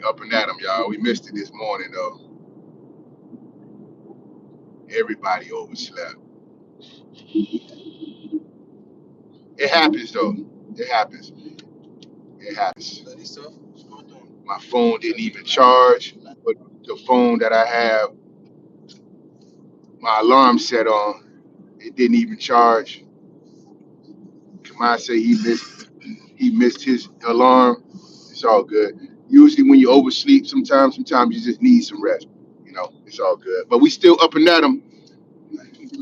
Up and at 'em, y'all. We missed it this morning, though. Everybody overslept. It happens, though. It happens. It happens. My phone didn't even charge, but the phone that I have, my alarm set on, it didn't even charge. Kamai say he missed his alarm. It's all good. Usually when you oversleep, sometimes you just need some rest. It's all good. But we still up and at 'em.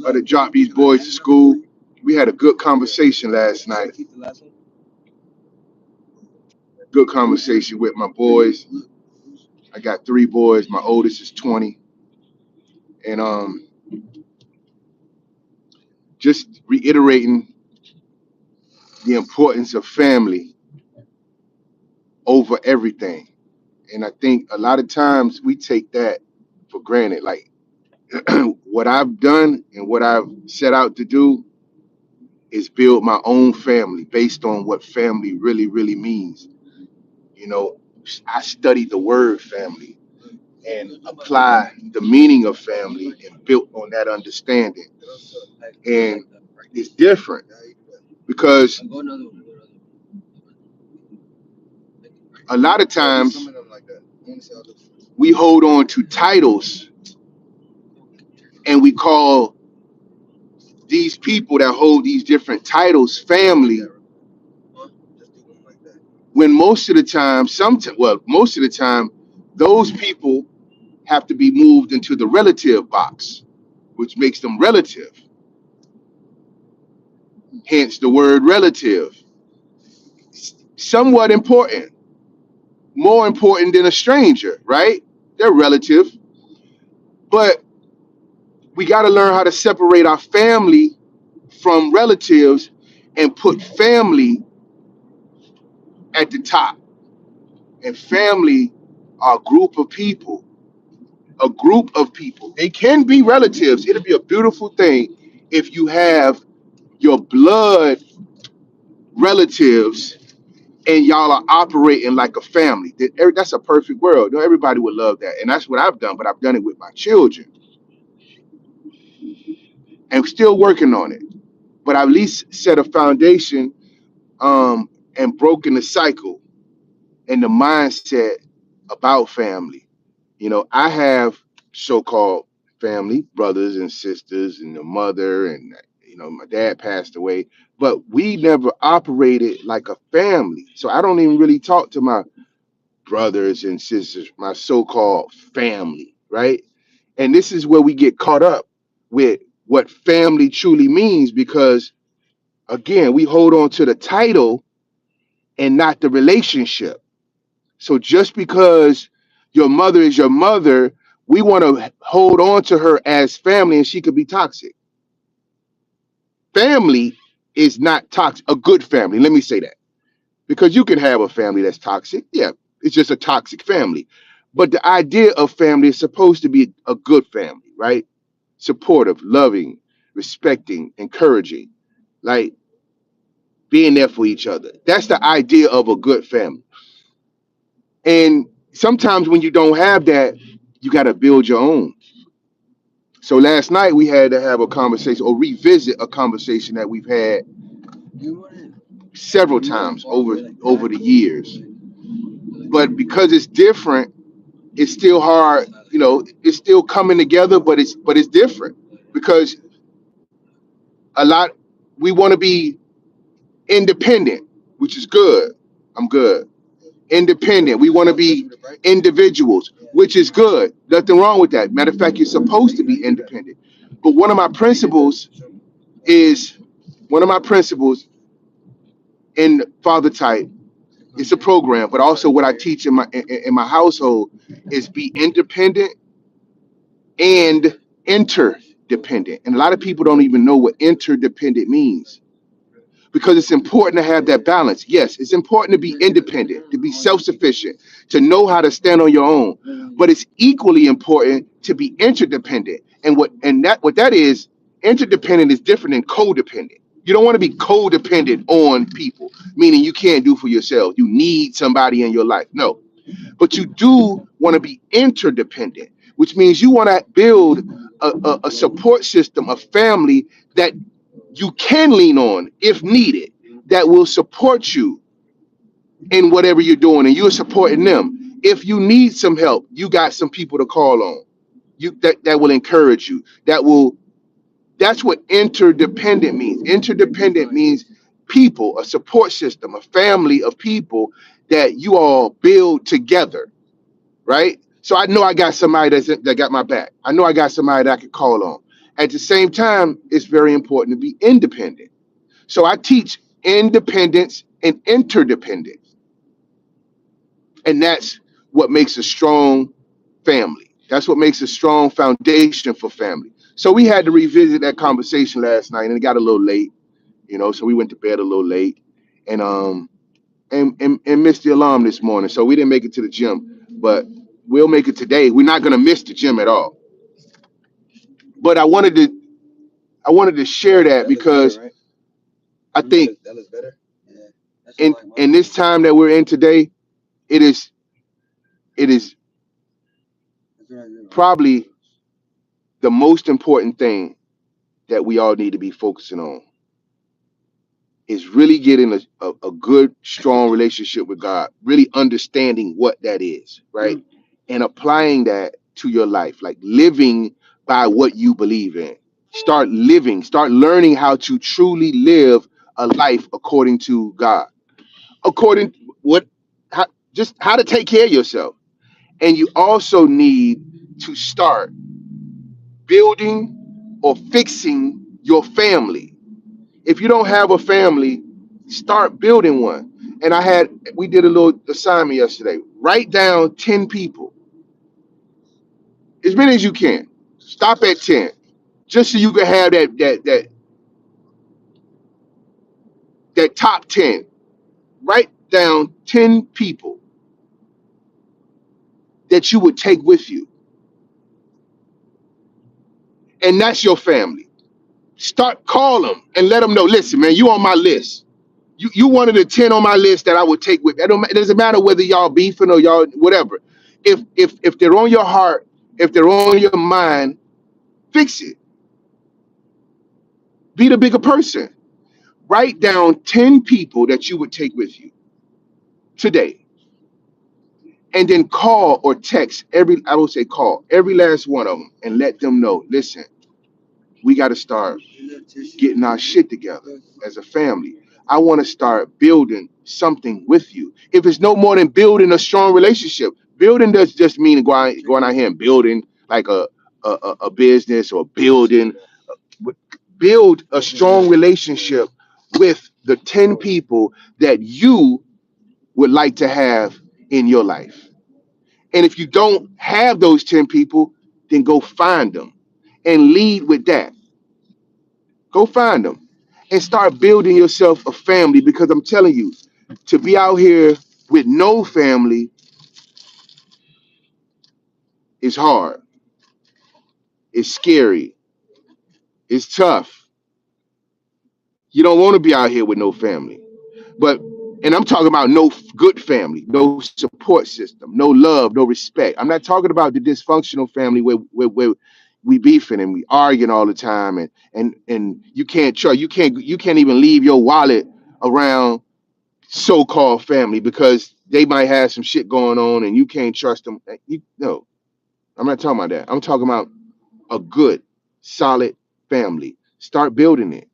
To drop these boys to school. We had a good conversation last night. Good conversation with my boys. I got 3 boys. My oldest is 20. And just reiterating the importance of family over everything. And I think a lot of times we take that for granted. Like what I've done and what I've set out to do is build my own family based on what family really, really means. You know, I studied the word family and apply the meaning of family and built on that understanding. And it's different because a lot of times we hold on to titles and we call these people that hold these different titles family, when most of the time, most of the time, those people have to be moved into the relative box, which makes them relative. Hence the word relative. Somewhat important, more important than a stranger, right? They're relative. But we got to learn how to separate our family from relatives and put family at the top. And family are a group of people, a group of people. They can be relatives. It'll be a beautiful thing if you have your blood relatives and y'all are operating like a family. That's a perfect world. Everybody would love that. And that's what I've done, but I've done it with my children and still working on it. But I've at least set a foundation and broken the cycle and the mindset about family. I have so-called family, brothers and sisters and a mother, and my dad passed away, but we never operated like a family. So I don't even really talk to my brothers and sisters, my so-called family, right? And this is where we get caught up with what family truly means, because again, we hold on to the title and not the relationship. So just because your mother is your mother, we want to hold on to her as family, and she could be toxic. Family is not toxic. A good family, let me say that, because you can have a family that's toxic. Yeah, it's just a toxic family. But the idea of family is supposed to be a good family, right? Supportive, loving, respecting, encouraging, like being there for each other. That's the idea of a good family. And sometimes when you don't have that, you got to build your own. So last night we had to have a conversation or revisit a conversation that we've had several times over the years. But because it's different, it's still hard. It's still coming together, but it's different because a lot we want to be independent, which is good. I'm good. Independent. We want to be individuals, which is good. Nothing wrong with that. Matter of fact, you're supposed to be independent. But is one of my principles in Father Type. It's a program, but also what I teach in my household is be independent and interdependent. And a lot of people don't even know what interdependent means, because it's important to have that balance. Yes, it's important to be independent, to be self-sufficient, to know how to stand on your own. But it's equally important to be interdependent. And what that is, interdependent is different than codependent. You don't want to be codependent on people, meaning you can't do for yourself. You need somebody in your life. No. but you do want to be interdependent, which means you want to build a support system, a family that you can lean on if needed, that will support you in whatever you're doing, and you're supporting them. If you need some help, you got some people to call on. That will encourage you. That's what interdependent means. Interdependent means people, a support system, a family of people that you all build together, right? So I know I got somebody that got my back. I know I got somebody that I can call on. At the same time, it's very important to be independent. So I teach independence and interdependence, and that's what makes a strong family. That's what makes a strong foundation for family. So we had to revisit that conversation last night, and it got a little late, so we went to bed a little late, and missed the alarm this morning, so we didn't make it to the gym, but we'll make it today. We're not gonna miss the gym at all. But I wanted to share that because I think in this time that we're in today, it is probably the most important thing that we all need to be focusing on is really getting a good, strong relationship with God, really understanding what that is, right? And applying that to your life, like living by what you believe in. Start learning how to truly live a life according to God, according what, how, just how to take care of yourself. And you also need to start building or fixing your family. If you don't have a family, start building one. And we did a little assignment yesterday. Write down 10 people, as many as you can. Stop at 10, just so you can have that top 10. Write down 10 people that you would take with you, and that's your family. Start call them and let them know. Listen, man, you on my list. You one of the 10 on my list that I would take with. It doesn't matter whether y'all beefing or y'all whatever. If they're on your heart, if they're on your mind, fix it. Be the bigger person. Write down 10 people that you would take with you today, and then call or text I would say call every last one of them and let them know. Listen, we got to start getting our shit together as a family. I want to start building something with you. If it's no more than building a strong relationship, building does just mean going out here and building like a business or building. Build a strong relationship with the 10 people that you would like to have in your life. And if you don't have those 10 people, then go find them and lead with that. Go find them and start building yourself a family, because I'm telling you, to be out here with no family is hard. It's scary. It's tough. You don't want to be out here with no family. But, and I'm talking about no good family, no support system, no love, no respect. I'm not talking about the dysfunctional family where we beefing and we arguing all the time, and you can't trust, you can't even leave your wallet around so-called family because they might have some shit going on and you can't trust them. No, I'm not talking about that. I'm talking about a good, solid family. Start building it.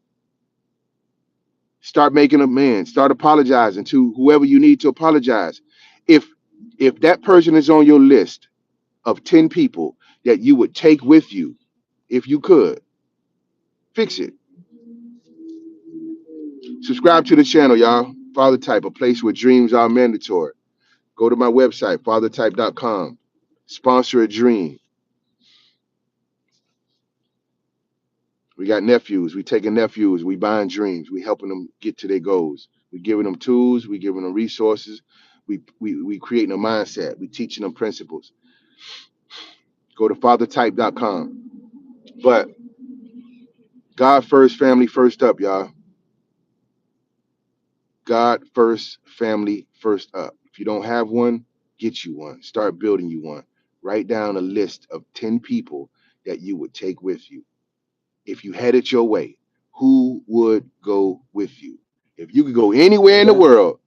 Start making amends. Start apologizing to whoever you need to apologize. If if that person is on your list of 10 people that you would take with you, if you could, fix it. Subscribe to the channel, y'all. Father Type, a place where dreams are mandatory. Go to my website, fathertype.com. Sponsor a dream. We got nephews. We taking nephews. We buying dreams. We helping them get to their goals. We giving them tools. We giving them resources. We creating a mindset. We teaching them principles. Go to fathertype.com. But God first, family first up, y'all. God first, family first up. If you don't have one, get you one. Start building you one. Write down a list of 10 people that you would take with you. If you had it your way, who would go with you? If you could go anywhere in the world,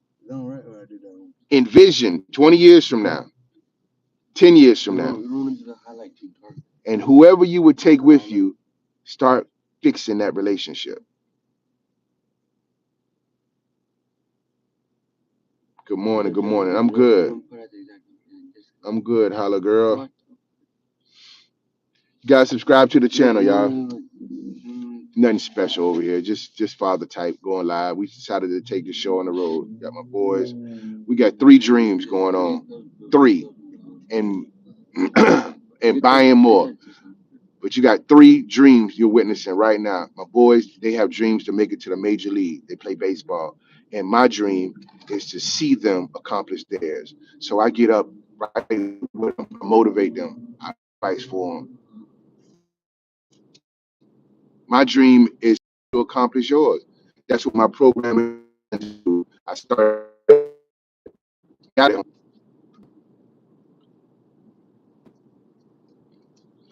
envision 20 years from now, 10 years from now, and whoever you would take with you, start fixing that relationship. Good morning. Good morning. I'm good. I'm good, holla girl. You guys subscribe to the channel, y'all. Nothing special over here. Just father type going live. We decided to take the show on the road. Got my boys. We got 3 dreams going on. 3. And and buying more. But you got 3 dreams you're witnessing right now. My boys, they have dreams to make it to the major league. They play baseball. And my dream is to see them accomplish theirs. So I get up, right, with them, motivate them, I advice for them. My dream is to accomplish yours. That's what my program is. I started.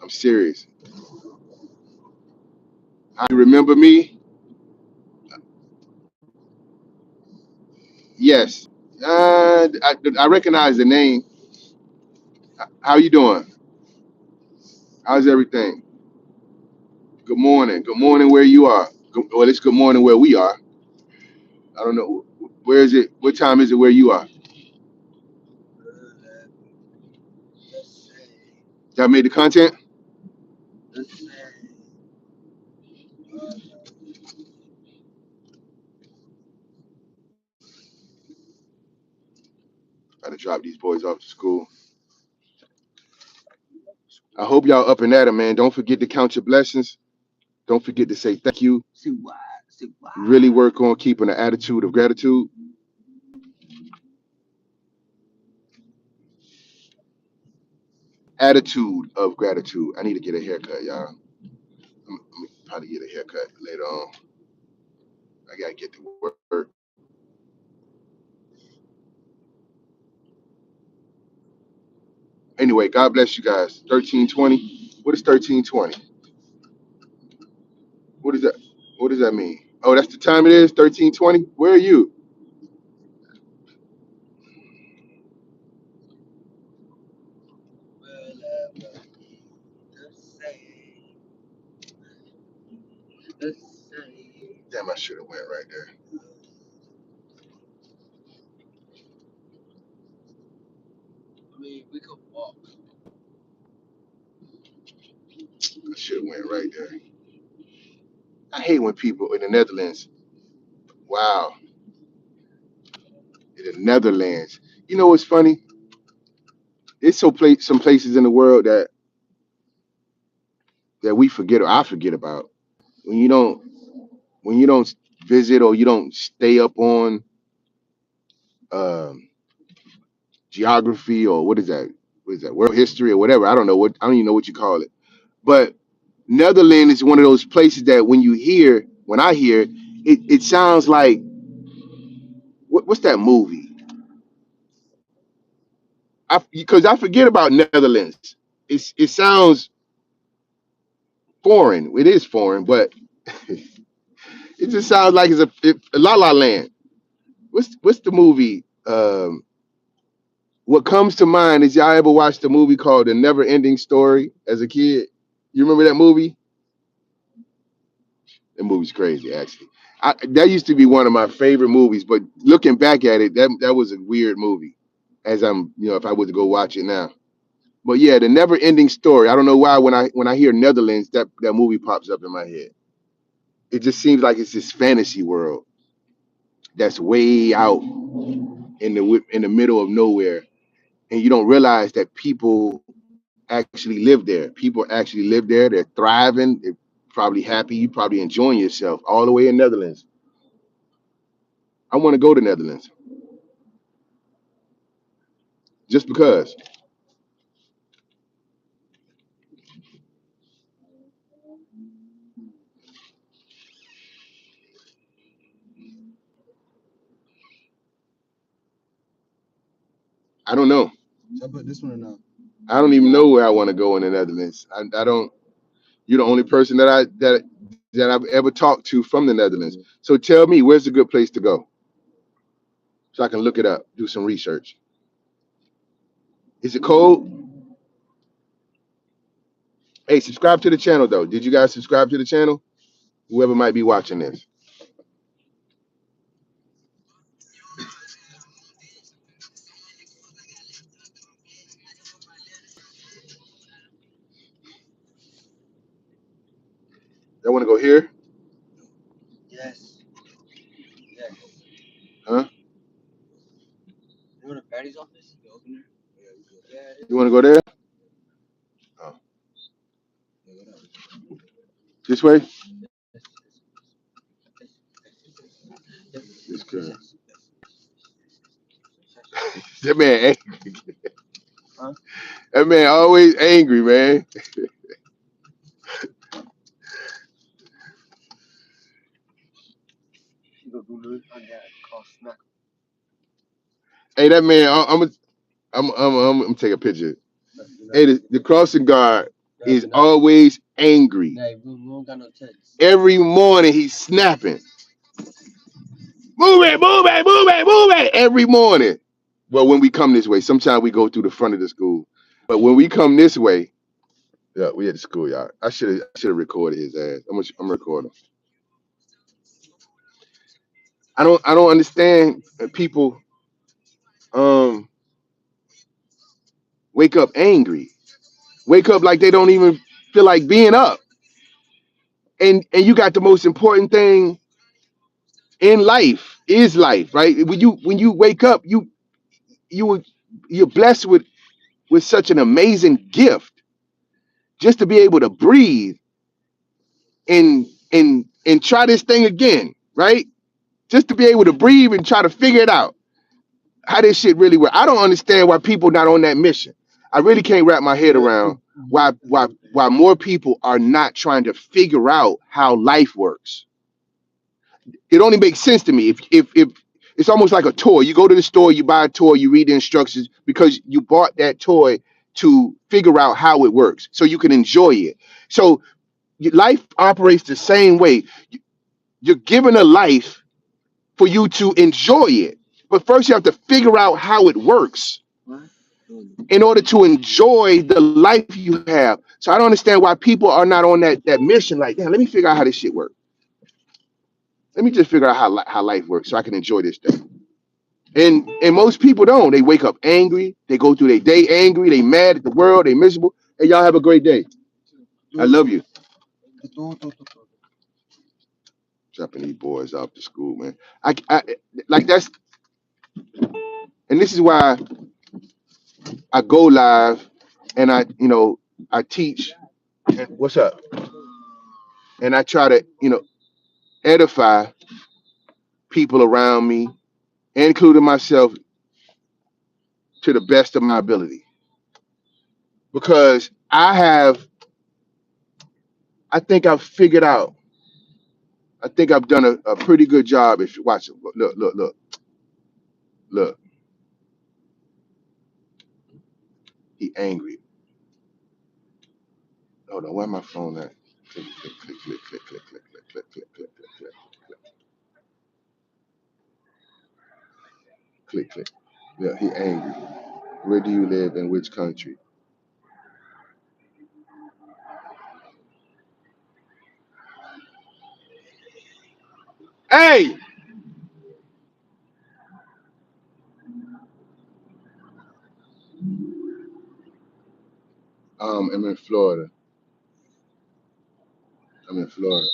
I'm serious. You remember me? Yes. I recognize the name. How you doing? How's everything? Good morning. Good morning where you are. Well, it's good morning where we are. I don't know. Where is it? What time is it where you are? Y'all made the content? Gotta drop these boys off to school. I hope y'all up and at 'em, man. Don't forget to count your blessings. Don't forget to say thank you. Really work on keeping an attitude of gratitude. Attitude of gratitude. I need to get a haircut, y'all. I'm probably get a haircut later on. I gotta get to work. Anyway, God bless you guys. 1320. What is 1320? What is that? What does that mean? Oh, that's the time it is. 1320. Where are you? Damn, I should have went right there. I should have went right there. I hate when people in the Netherlands. Wow, in the Netherlands. You know what's funny? It's some places in the world that we forget or I forget about. When you don't when you don't visit or you don't stay up on um, geography or what is that? What is that? World history or whatever. I don't even know what you call it. But Netherlands is one of those places that when I hear it sounds like what's that movie? Because I forget about Netherlands. It sounds foreign. It is foreign, but it just sounds like a La La Land. What's the movie? What comes to mind is y'all ever watched the movie called The Never Ending Story as a kid? You remember that movie? That movie's crazy, actually. That used to be one of my favorite movies, but looking back at it, that was a weird movie. As if I were to go watch it now. But yeah, The Never Ending Story. I don't know why when I hear Netherlands, that movie pops up in my head. It just seems like it's this fantasy world that's way out in the middle of nowhere, and you don't realize that people actually live there. People actually live there. They're thriving. They're probably happy. You probably enjoying yourself all the way in Netherlands. I want to go to Netherlands just because. I don't know. I don't even know where I want to go in the Netherlands. I don't. You're the only person that I've ever talked to from the Netherlands. So tell me, where's a good place to go so I can look it up, do some research. Is it cold? Hey, subscribe to the channel though. Did you guys subscribe to the channel? Whoever might be watching this. Y'all want to go here? Huh? You want to go there? Oh, this way? This good. That man, that man always angry, man. Hey, that man, I'm gonna take a picture. Hey, the crossing guard is always angry. Every morning he's snapping. Move it, move it, move it, move it. Every morning. Well, when we come this way, sometimes we go through the front of the school. But when we come this way, yeah, we at the schoolyard. I should have recorded his ass. I'm recording. I don't understand people um wake up angry. Wake up like they don't even feel like being up. And you got the most important thing in life is life, right? When you wake up, you you're blessed with such an amazing gift just to be able to breathe and try this thing again, right? Just to be able to breathe and try to figure it out how this shit really works. I don't understand why people not on that mission. I really can't wrap my head around why more people are not trying to figure out how life works. It only makes sense to me if it's almost like a toy. You go to the store, you buy a toy, you read the instructions because you bought that toy to figure out how it works so you can enjoy it. So life operates the same way. You're given a life for you to enjoy it, but first you have to figure out how it works in order to enjoy the life you have. So I don't understand why people are not on that mission. Like, damn, let me figure out how this shit works. Let me just figure out how life works so I can enjoy this thing. And most people don't. They wake up angry. They go through their day angry. They mad at the world. They miserable. Hey, y'all have a great day. I love you. Dropping these boys off to school, man. I like that's, and this is why I go live, and I teach. And what's up? And I try to edify people around me, including myself, to the best of my ability, because I think I've figured out. I think I've done a pretty good job. If you watch it, look, he angry. Hold on, where my phone at? Click, click, click, click, click, click, click, click, click, click, click, click, click, click, click. Yeah, he angry. Where do you live? In which country? Hey, I'm in Florida. I'm in Florida.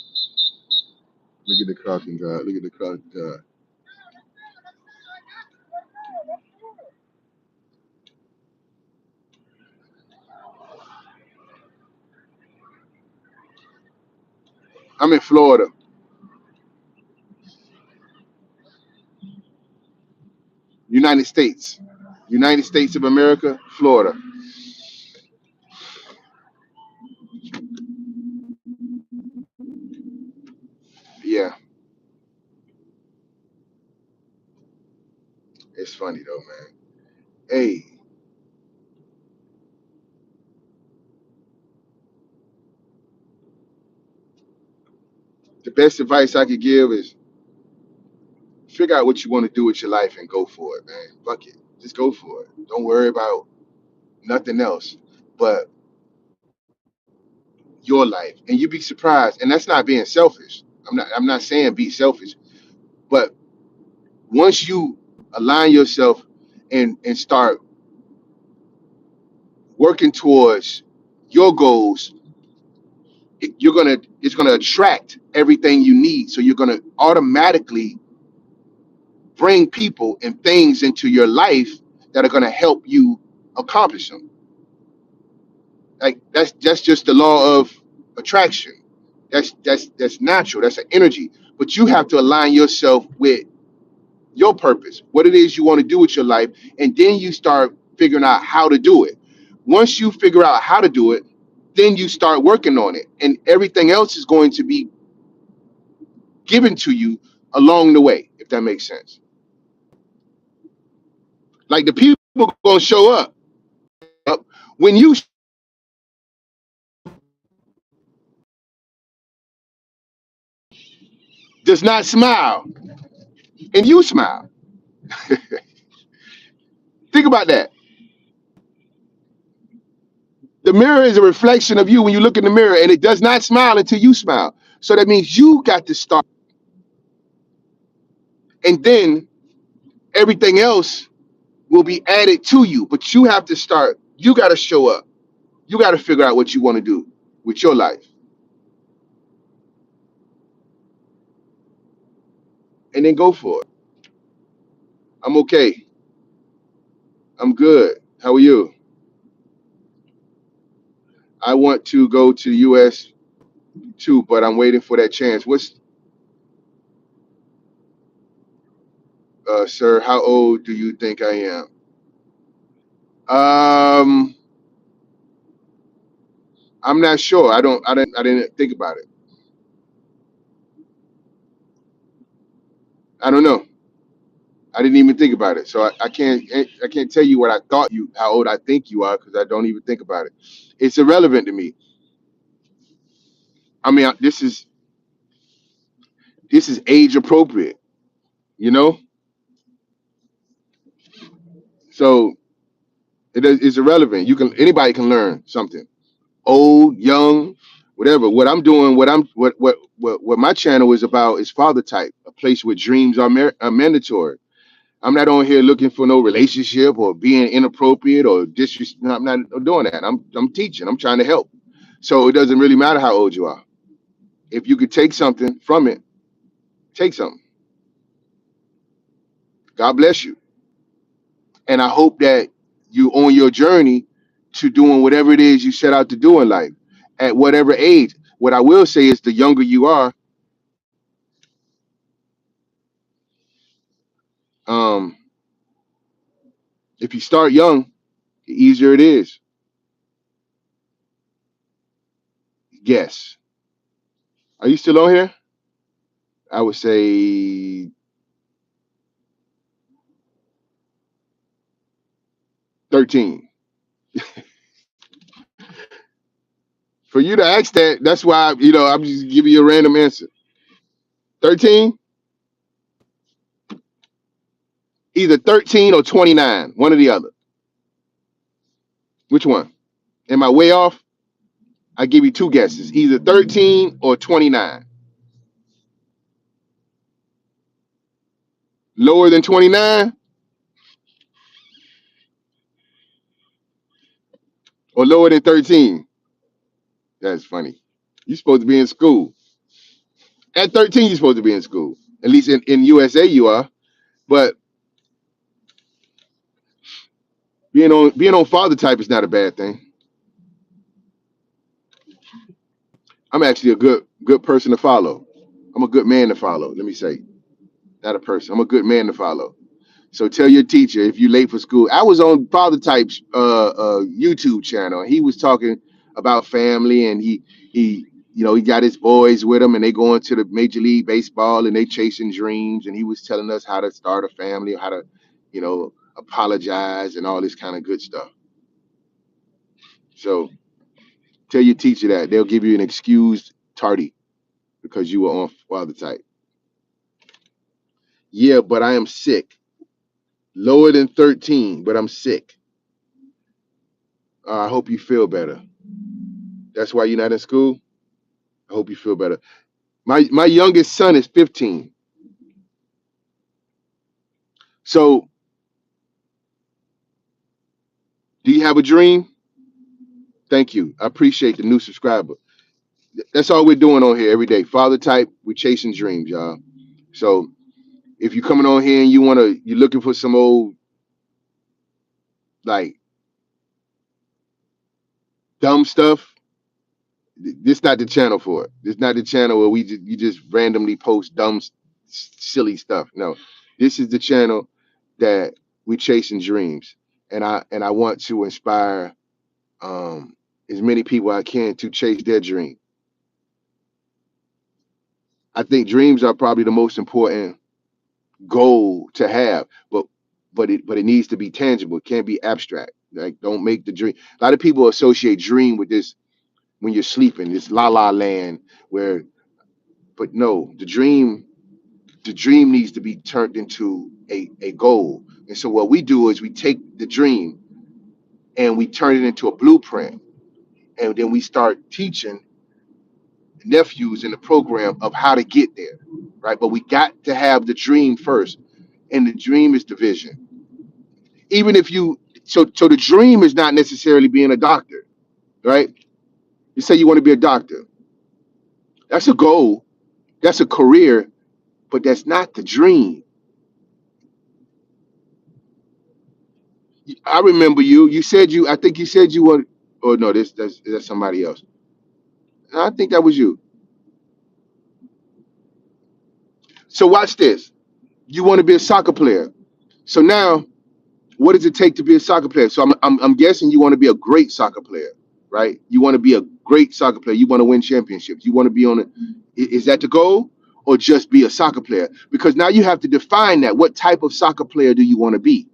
Look at the crossing guard. Look at the crossing guard. I'm in Florida, United States, United States of America, Florida. Yeah, it's funny though, man. Hey, best advice I could give is figure out what you want to do with your life and go for it, man. Fuck it. Just go for it. Don't worry about nothing else but your life. And you'd be surprised. And that's not being selfish. I'm not saying be selfish, but once you align yourself and start working towards your goals, it's gonna attract everything you need. So you're gonna automatically bring people and things into your life that are gonna help you accomplish them. Like that's just the law of attraction. That's natural. That's an energy. But you have to align yourself with your purpose, what it is you want to do with your life, and then you start figuring out how to do it. Once you figure out how to do it, then you start working on it, and everything else is going to be given to you along the way, if that makes sense. Like the people gonna show up when you does not smile and you smile. Think about that. The mirror is a reflection of you when you look in the mirror, and it does not smile until you smile. So that means you got to start, and then everything else will be added to you. But you have to start. You got to show up. You got to figure out what you want to do with your life, and then go for it. I'm okay. I'm good. How are you? I want to go to the U.S. too, but I'm waiting for that chance. Sir, how old do you think I am? Um, I'm not sure. I didn't think about it. I don't know. I didn't even think about it. So I can't tell you what I thought you how old I think you are because I don't even think about it. It's irrelevant to me. I mean, this is age appropriate, you know? So it's irrelevant. Anybody can learn something. Old, young, whatever. What I'm doing, what my channel is about is father type, a place where dreams are mandatory. I'm not on here looking for no relationship or being inappropriate or disrespect. I'm not doing that. I'm teaching. I'm trying to help. So it doesn't really matter how old you are. If you could take something from it, take something. God bless you. And I hope that you on your journey to doing whatever it is you set out to do in life at whatever age. What I will say is the younger you are, um, if you start young, the easier it is. Yes. Are you still on here? I would say 13. For you to ask that, that's why, I'm just giving you a random answer. 13, either 13 or 29, one or the other. Which one? Am I way off? I give you two guesses, either 13 or 29. Lower than 29 or lower than 13? That's funny. You're supposed to be in school. At 13, you're supposed to be in school. At least in USA you are. But being on father type is not a bad thing. I'm actually a good person to follow. I'm a good man to follow. Let me say, not a person. I'm a good man to follow. So tell your teacher if you're late for school. I was on Father Type's YouTube channel. He was talking about family, and he got his boys with him, and they going to the Major League Baseball, and they chasing dreams. And he was telling us how to start a family, how to, apologize, and all this kind of good stuff. So tell your teacher that they'll give you an excused tardy. because you were on father type. Yeah, but I am sick. Lower than 13, but I'm sick. I hope you feel better. That's why you're not in school. I hope you feel better. My youngest son is 15. So, do you have a dream? Thank you. I appreciate the new subscriber. That's all we're doing on here every day. Father type, we're chasing dreams, y'all. So if you're coming on here and you're looking for some old like dumb stuff, this not the channel for it. This not the channel where you just randomly post dumb, silly stuff. No, this is the channel that we're chasing dreams, and I want to inspire as many people I can to chase their dream. I think dreams are probably the most important goal to have, but it needs to be tangible. It can't be abstract. Like, don't make the dream. A lot of people associate dream with this when you're sleeping, this la la land where, but no, the dream needs to be turned into a goal. And so what we do is we take the dream and we turn it into a blueprint, and then we start teaching nephews in the program of how to get there, right? But we got to have the dream first, and the dream is the vision. Even if you so the dream is not necessarily being a doctor, right? You say you want to be a doctor. That's a goal, that's a career, but that's not the dream. I remember you said I think you said you want, oh no, that's somebody else. I think that was you. So watch this. You want to be a soccer player. So now, what does it take to be a soccer player? So I'm guessing you want to be a great soccer player, right? You want to be a great soccer player. You want to win championships. You want to be on it. Is that the goal, or just be a soccer player? Because now you have to define that. What type of soccer player do you want to be?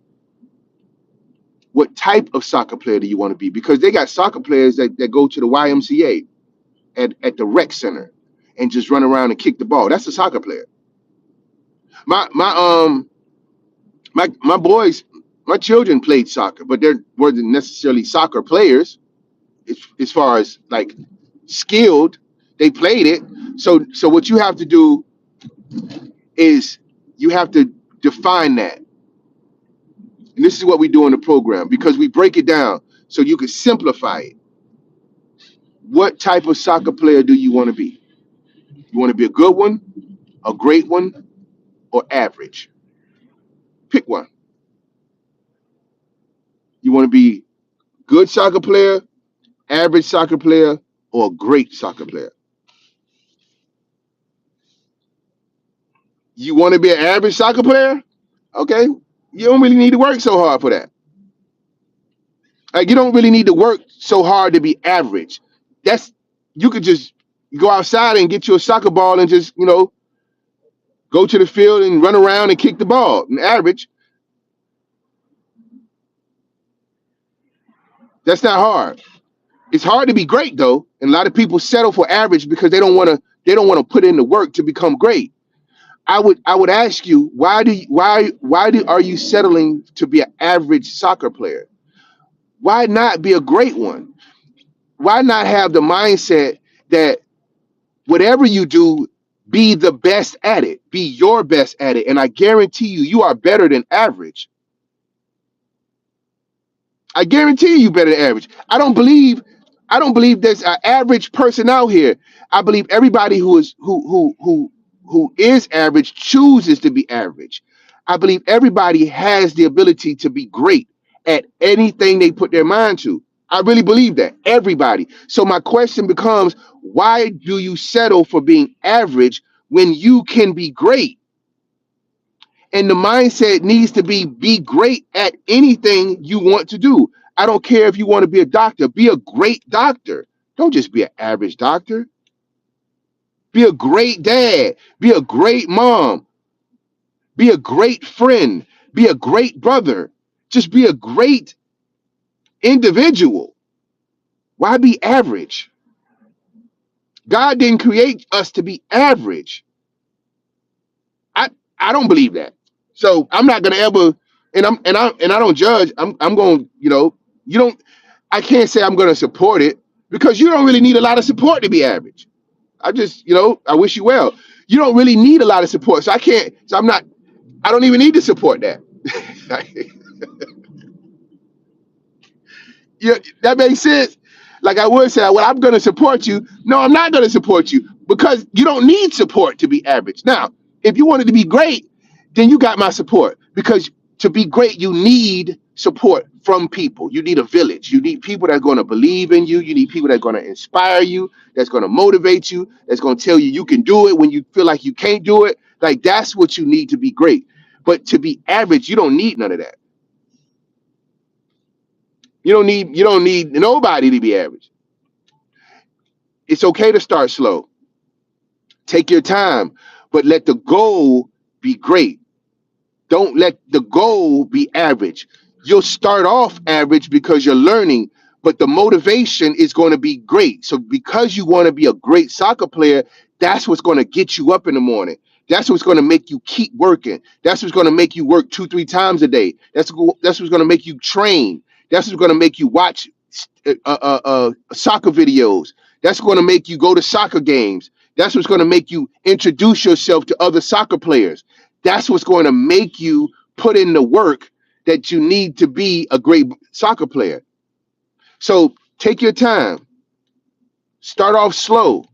What type of soccer player do you want to be? Because they got soccer players that go to the YMCA at the rec center and just run around and kick the ball. That's a soccer player. My boys, my children played soccer, but they weren't necessarily soccer players as far as like skilled. They played it. So what you have to do is you have to define that. And this is what we do in the program, because we break it down so you can simplify it. What type of soccer player do you want to be? You want to be a good one, a great one, or average? Pick one. You want to be good soccer player, average soccer player, or a great soccer player? You want to be an average soccer player? Okay. You don't really need to work so hard for that. Like, you don't really need to work so hard to be average. You could just go outside and get you a soccer ball and just, go to the field and run around and kick the ball. And average, that's not hard. It's hard to be great though, and a lot of people settle for average because they don't want to put in the work to become great. I would ask you, why are you settling to be an average soccer player? Why not be a great one? Why not have the mindset that whatever you do, be the best at it, be your best at it, and I guarantee you are better than average. I guarantee you better than average. I don't believe there's an average person out here. I believe everybody who is average chooses to be average. I believe everybody has the ability to be great at anything they put their mind to. I really believe that. Everybody. So my question becomes, why do you settle for being average when you can be great? And the mindset needs to be great at anything you want to do. I don't care if you want to be a doctor, be a great doctor. Don't just be an average doctor. Be a great dad, be a great mom, be a great friend, be a great brother. Just be a great individual. Why be average? God didn't create us to be average. I I don't believe that. So I'm not gonna ever, and I don't judge. I'm going, you don't. I can't say I'm gonna support it because you don't really need a lot of support to be average. I just, I wish you well. You don't really need a lot of support, so I can't. So I'm not. I don't even need to support that. Yeah, that makes sense. Like I would say, well, I'm going to support you. No, I'm not going to support you because you don't need support to be average. Now, if you wanted to be great, then you got my support because to be great, you need support from people. You need a village. You need people that are going to believe in you. You need people that are going to inspire you, that's going to motivate you, that's going to tell you you can do it when you feel like you can't do it. Like that's what you need to be great. But to be average, you don't need none of that. You don't need nobody to be average. It's okay to start slow. Take your time, but let the goal be great. Don't let the goal be average. You'll start off average because you're learning, but the motivation is going to be great. So because you want to be a great soccer player, that's what's going to get you up in the morning. That's what's going to make you keep working. That's what's going to make you work 2, 3 times a day. That's what's going to make you train. That's what's going to make you watch soccer videos. That's going to make you go to soccer games. That's what's going to make you introduce yourself to other soccer players. That's what's going to make you put in the work that you need to be a great soccer player. So take your time, start off slow,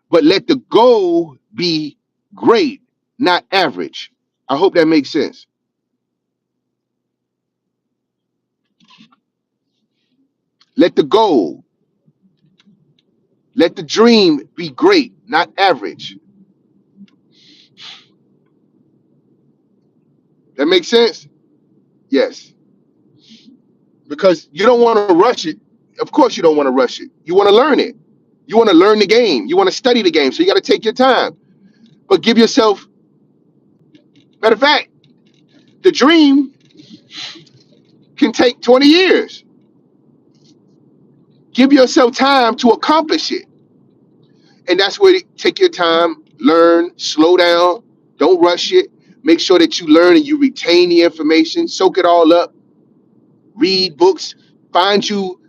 but let the goal be great, not average. I hope that makes sense. Let the goal, let the dream be great, not average. That makes sense? Yes. Because you don't want to rush it. Of course, you don't want to rush it. You want to learn it. You want to learn the game. You want to study the game. So you got to take your time. But give yourself, matter of fact, the dream can take 20 years. Give yourself time to accomplish it. And that's where take your time, learn, slow down, don't rush it. Make sure that you learn and you retain the information, soak it all up, read books, find you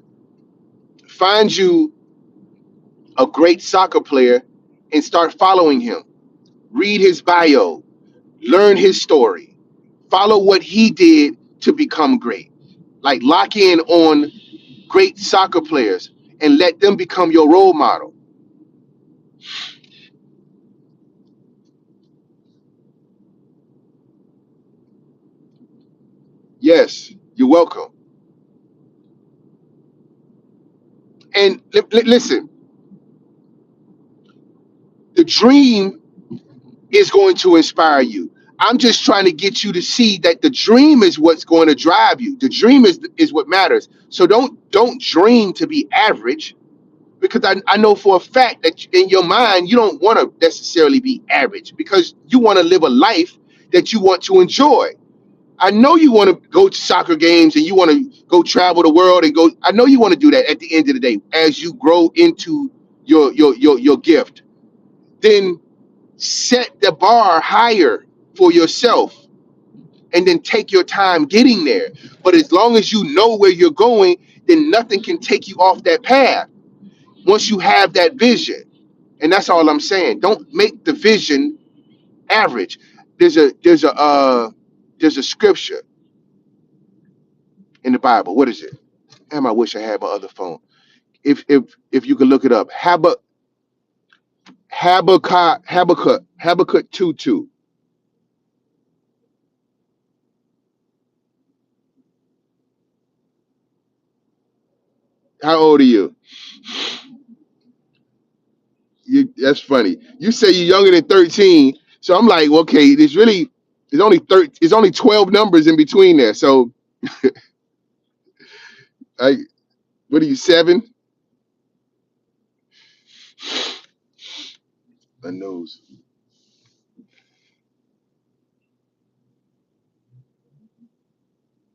find you a great soccer player and start following him. Read his bio, learn his story, follow what he did to become great. Like lock in on great soccer players and let them become your role model. Yes, you're welcome. And listen, the dream is going to inspire you. I'm just trying to get you to see that the dream is what's going to drive you. The dream is what matters. So don't dream to be average because I know for a fact that in your mind you don't want to necessarily be average because you want to live a life that you want to enjoy. I know you want to go to soccer games and you want to go travel the world and go. I know you want to do that at the end of the day as you grow into your gift. Then set the bar higher for yourself and then take your time getting there. But as long as you know where you're going, then nothing can take you off that path once you have that vision. And that's all I'm saying. Don't make the vision average. There's a scripture in the Bible. What is it? Damn, I wish I had my other phone. If you could look it up. Habakkuk 2:2. How old are you? That's funny. You say you're younger than 13, so I'm like, well, okay, there's only 12 numbers in between there. So I what are you, 7? My nose.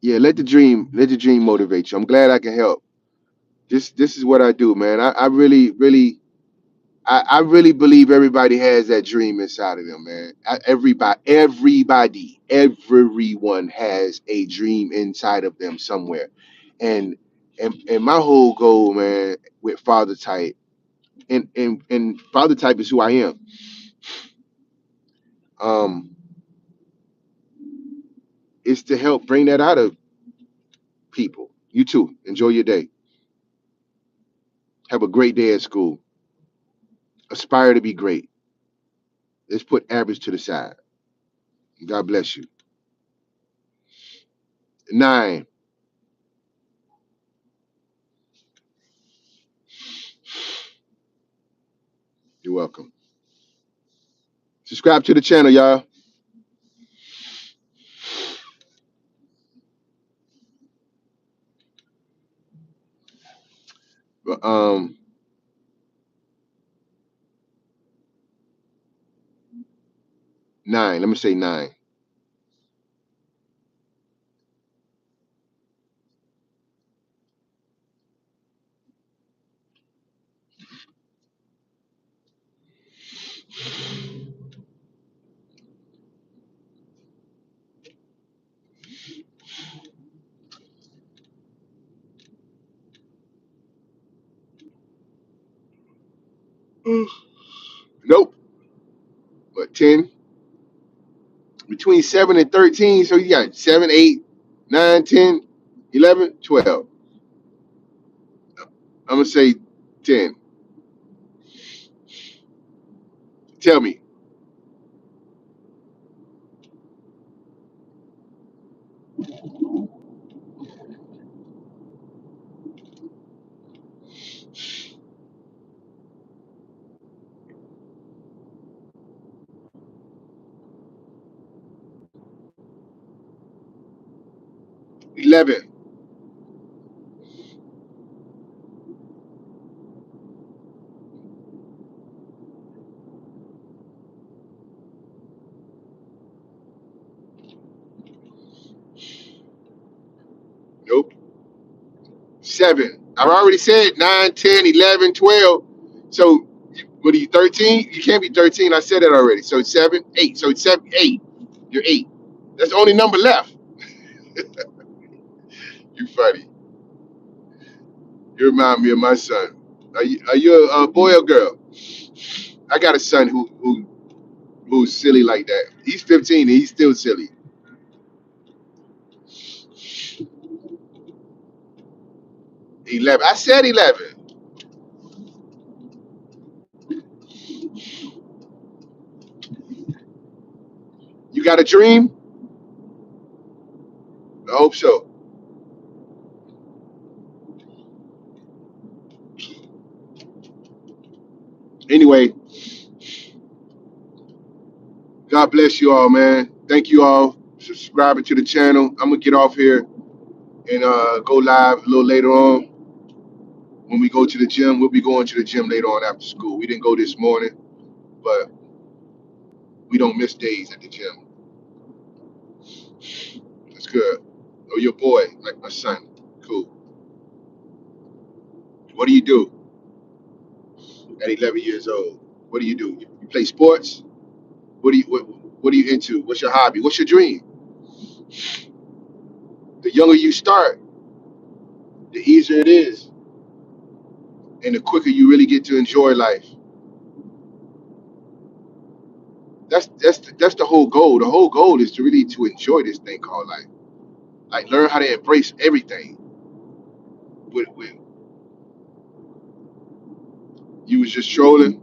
Yeah, let the dream motivate you. I'm glad I can help. This is what I do, man. I really, really I really believe everybody has that dream inside of them, man. Everyone has a dream inside of them somewhere, and and my whole goal, man, with Father Type, and Father Type is who I am. Um, is to help bring that out of people. You too. Enjoy your day. Have a great day at school. Aspire to be great. Let's put average to the side. God bless you. 9. You're welcome. Subscribe to the channel, y'all. Um, 9. Let me say 9. Nope. But 10. Between 7 and 13. So you got 7, 8, 9, 10, 11, 12. I'm gonna say 10. Tell me. 11. Nope. 7. I've already said 9, 10, 11, 12. So what are you, 13? You can't be 13. I said that already. So 7, 8. So 7, 8. You're 8. That's the only number left. You funny. You remind me of my son. Are you a boy or girl? I got a son who's silly like that. He's 15 and he's still silly. 11. I said 11. You got a dream? I hope so. Anyway, God bless you all, man. Thank you all for subscribing to the channel. I'm gonna get off here and go live a little later on. When we go to the gym, we'll be going to the gym later on after school. We didn't go this morning, but we don't miss days at the gym. That's good. Oh, your boy, like my son. Cool. What do you do at 11 years old? What do? You play sports? What are you into? What's your hobby? What's your dream? The younger you start, the easier it is, and the quicker you really get to enjoy life. That's the whole goal. The whole goal is to really to enjoy this thing called life. Like learn how to embrace everything. When you was just trolling,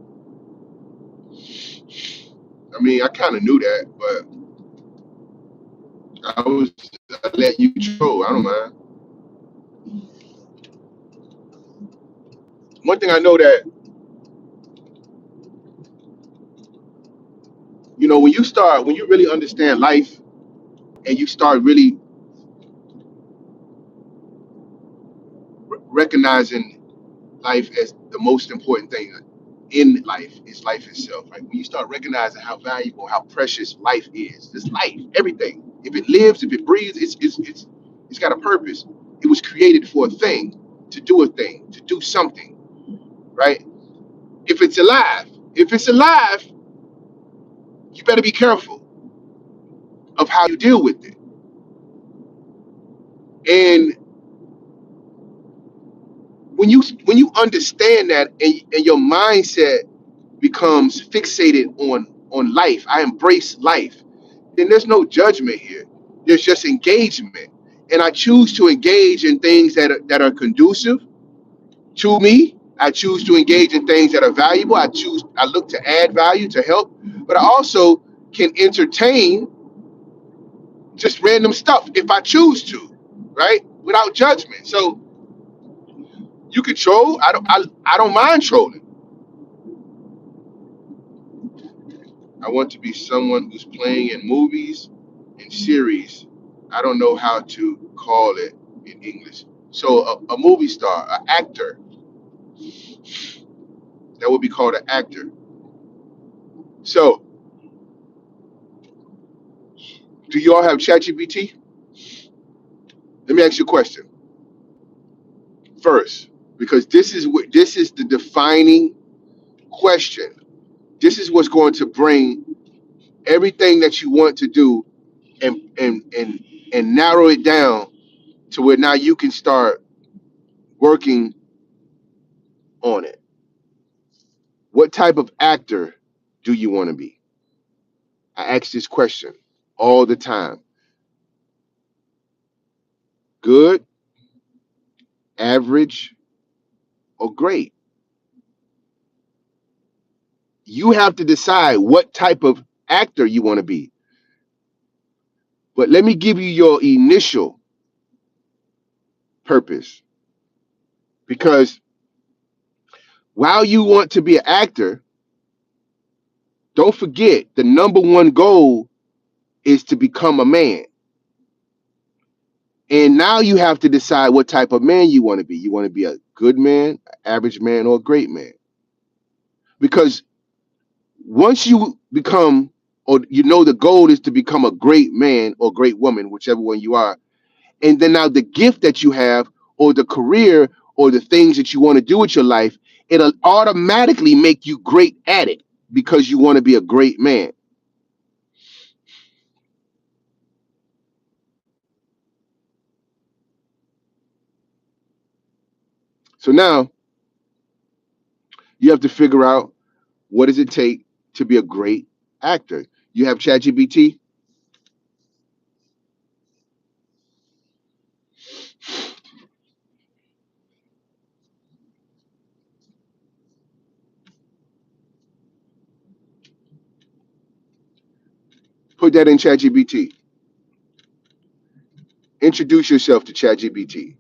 I mean, I kind of knew that, but I let you troll. I don't mind. One thing I know that when you really understand life and you start really recognizing life as the most important thing in life is life itself. Right? When you start recognizing how valuable, how precious life is, it's life, everything. If it lives, if it breathes, it's got a purpose. It was created for a thing, to do something, right? If it's alive, if it's alive, you better be careful of how you deal with it. And when you understand that, and your mindset becomes fixated on life, I embrace life, then there's no judgment here. There's just engagement. And I choose to engage in things that are conducive to me. I choose to engage in things that are valuable. I look to add value, to help, but I also can entertain just random stuff if I choose to, right? Without judgment. So you can troll. I don't mind trolling. I want to be someone who's playing in movies and series. I don't know how to call it in English. So a movie star, an actor, that would be called an actor. So do you all have ChatGPT? Let me ask you a question first, because this is the defining question. This is what's going to bring everything that you want to do and narrow it down to where now you can start working on it. What type of actor do you want to be? I ask this question all the time. Good, average, or great? You have to decide what type of actor you want to be. But let me give you your initial purpose. Because while you want to be an actor, don't forget the number one goal is to become a man. And now you have to decide what type of man you want to be. You want to be a good man, average man, or a great man. Because once you become, or the goal is to become a great man or great woman, whichever one you are, and then now the gift that you have, or the career, or the things that you want to do with your life, it'll automatically make you great at it because you want to be a great man. So now you have to figure out, what does it take to be a great actor? You have ChatGPT. Put that in ChatGPT. Introduce yourself to ChatGPT.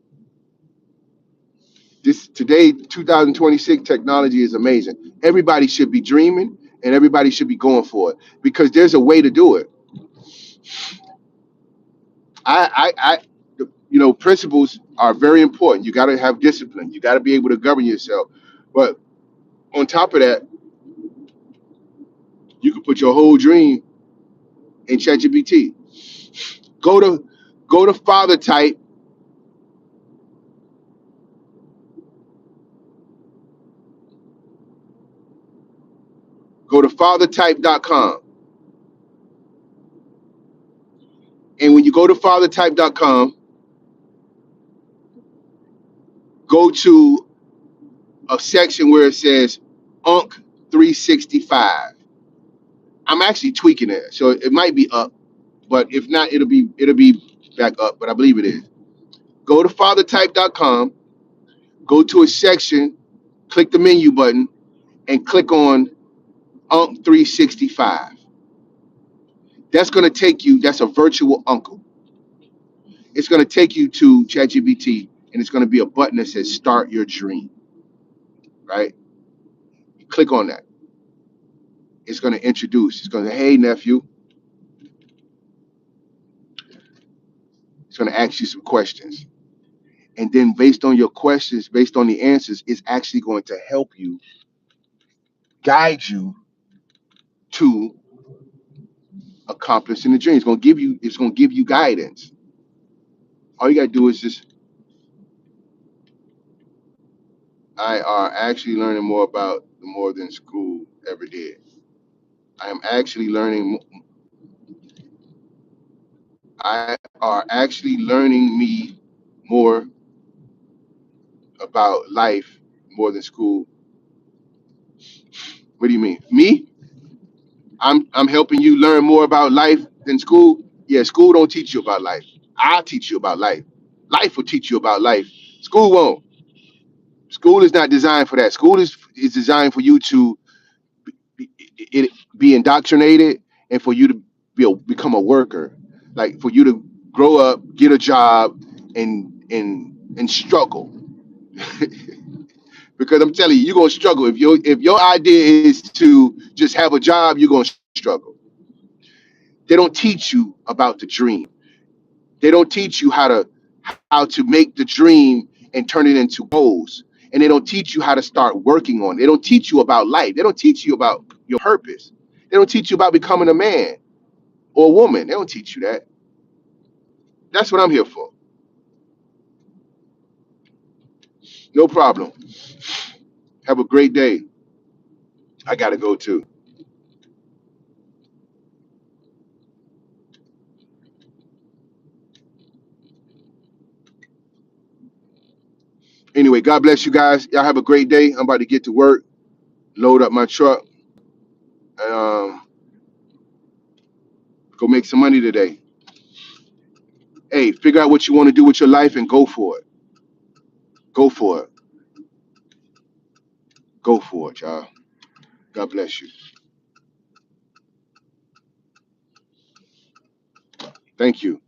This today, 2026, technology is amazing. Everybody should be dreaming, and everybody should be going for it, because there's a way to do it. I principles are very important. You got to have discipline. You got to be able to govern yourself. But on top of that, you can put your whole dream in ChatGPT. Go to go to father type. Go to fathertype.com. And when you go to fathertype.com, go to a section where it says UNC 365. I'm actually tweaking it, so it might be up, but if not, it'll be back up. But I believe it is. Go to fathertype.com, go to a section, click the menu button, and click on UNC 365. That's going to take you. That's a virtual uncle. It's going to take you to ChatGPT, and it's going to be a button that says "Start Your Dream." Right? You click on that. It's going to introduce. It's going to say, "Hey nephew." It's going to ask you some questions, and then based on your questions, based on the answers, it's actually going to help you, guide you to accomplishing the dream. It's going to give you. It's going to give you guidance. All you got to do is just. I are actually learning more about more than school ever did. I am actually learning. I are actually learning me more about life more than school. What do you mean? Me? I'm helping you learn more about life than school. Yeah, school don't teach you about life. I'll teach you about life. Life will teach you about life. School won't. School is not designed for that. School is designed for you to be, be indoctrinated and for you to become a worker. Like for you to grow up, get a job, and struggle. Because I'm telling you, you're gonna struggle if your idea is to just have a job. You're gonna struggle. They don't teach you about the dream. They don't teach you how to make the dream and turn it into goals. And they don't teach you how to start working on it. They don't teach you about life. They don't teach you about your purpose. They don't teach you about becoming a man or a woman. They don't teach you that. That's what I'm here for. No problem. Have a great day. I gotta go too. Anyway, God bless you guys. Y'all have a great day. I'm about to get to work, load up my truck, and go make some money today. Hey, figure out what you want to do with your life and go for it. Go for it. Go for it, y'all. God bless you. Thank you.